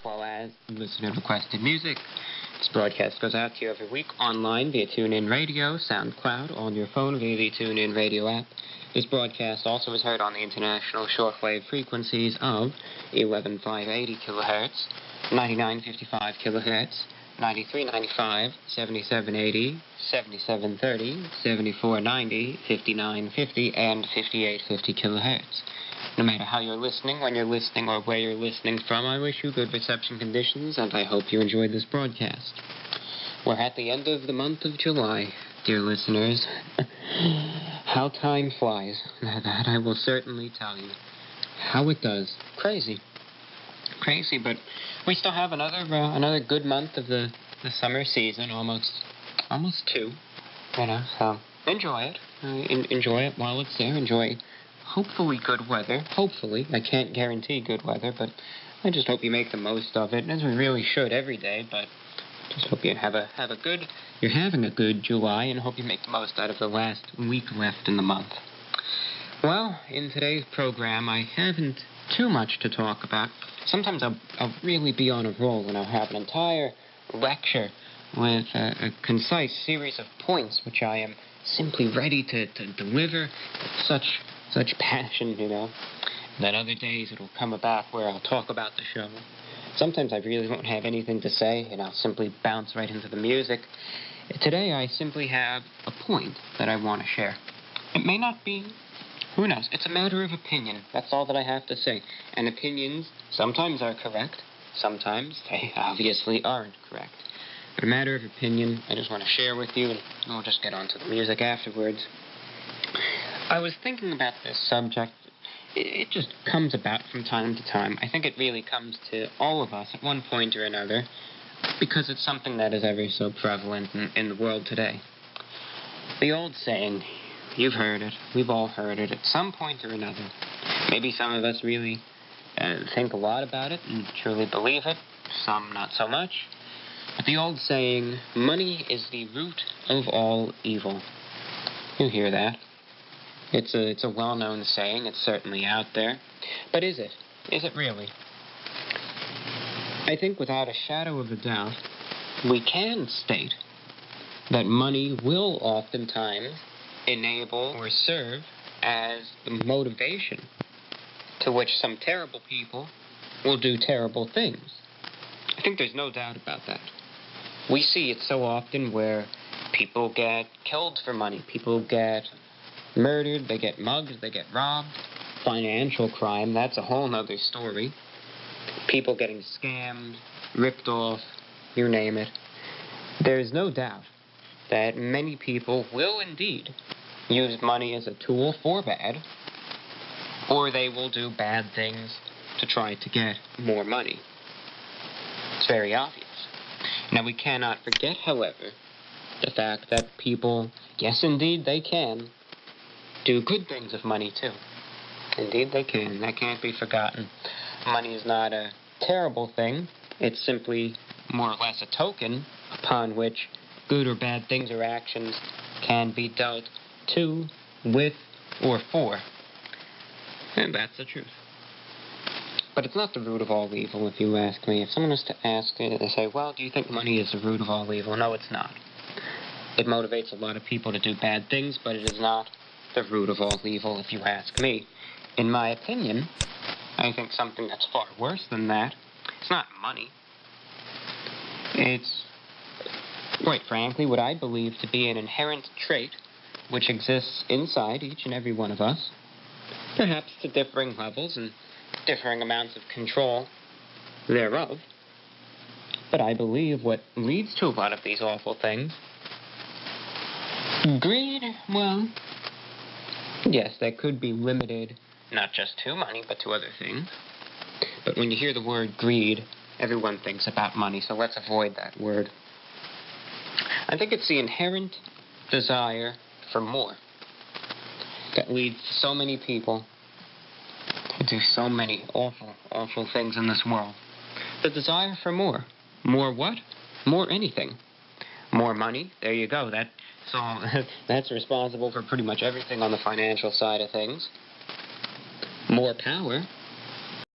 well as listener-requested music. This broadcast goes out to you every week online via TuneIn Radio, SoundCloud, on your phone via the TuneIn Radio app. This broadcast also is heard on the international shortwave frequencies of 11,580 kHz, 9955 kHz, 9395, 7780, 7730, 7490, 5950, and 5850 kHz. No matter how you're listening, when you're listening, or where you're listening from, I wish you good reception conditions, and I hope you enjoyed this broadcast. We're at the end of the month of July, dear listeners. How time flies. That I will certainly tell you. How it does. Crazy, but we still have another good month of the summer season, almost two, so enjoy it. Enjoy it while it's there. Enjoy hopefully good weather. Hopefully. I can't guarantee good weather, but I just hope you make the most of it, as we really should every day, but just hope you you're having a good July, and hope you make the most out of the last week left in the month. Well, in today's program, I haven't too much to talk about. Sometimes I'll really be on a roll, and I'll have an entire lecture with a concise series of points which I am simply ready to deliver with such passion, Then other days it'll come about where I'll talk about the show. Sometimes I really won't have anything to say, and I'll simply bounce right into the music. Today I simply have a point that I want to share. It may not be, who knows? It's a matter of opinion. That's all that I have to say. And opinions sometimes are correct. Sometimes they obviously aren't correct. But a matter of opinion, I just want to share with you, and we'll just get on to the music afterwards. I was thinking about this subject. It just comes about from time to time. I think it really comes to all of us at one point or another, because it's something that is ever so prevalent in the world today. The old saying, you've heard it, we've all heard it at some point or another. Maybe some of us really think a lot about it and truly believe it, some not so much. But the old saying, money is the root of all evil. You hear that. It's a well-known saying. It's certainly out there. But is it? Is it really? I think without a shadow of a doubt, we can state that money will oftentimes enable or serve as the motivation to which some terrible people will do terrible things. I think there's no doubt about that. We see it so often where people get killed for money. People get murdered, they get mugged, they get robbed. Financial crime, that's a whole other story. People getting scammed, ripped off, you name it. There's no doubt that many people will indeed use money as a tool for bad, or they will do bad things to try to get more money. It's very obvious. Now, we cannot forget, however, the fact that people, yes, indeed, they can do good things with money, too. Indeed, they can. That can't be forgotten. Money is not a terrible thing. It's simply more or less a token upon which good or bad things or actions can be dealt to, with, or for. And that's the truth. But it's not the root of all evil, if you ask me. If someone was to ask, they say, well, do you think money is the root of all evil? No, it's not. It motivates a lot of people to do bad things, but it is not the root of all evil, if you ask me. In my opinion, I think something that's far worse than that. It's not money. It's, quite frankly, what I believe to be an inherent trait which exists inside each and every one of us, perhaps to differing levels and differing amounts of control thereof. But I believe what leads to a lot of these awful things, greed, well, yes, that could be limited not just to money, but to other things. But when you hear the word greed, everyone thinks about money, so let's avoid that word. I think it's the inherent desire for more that leads so many people to do so many awful, awful things in this world. The desire for more. More what? More anything. More money. There you go. That's responsible for pretty much everything on the financial side of things. More power.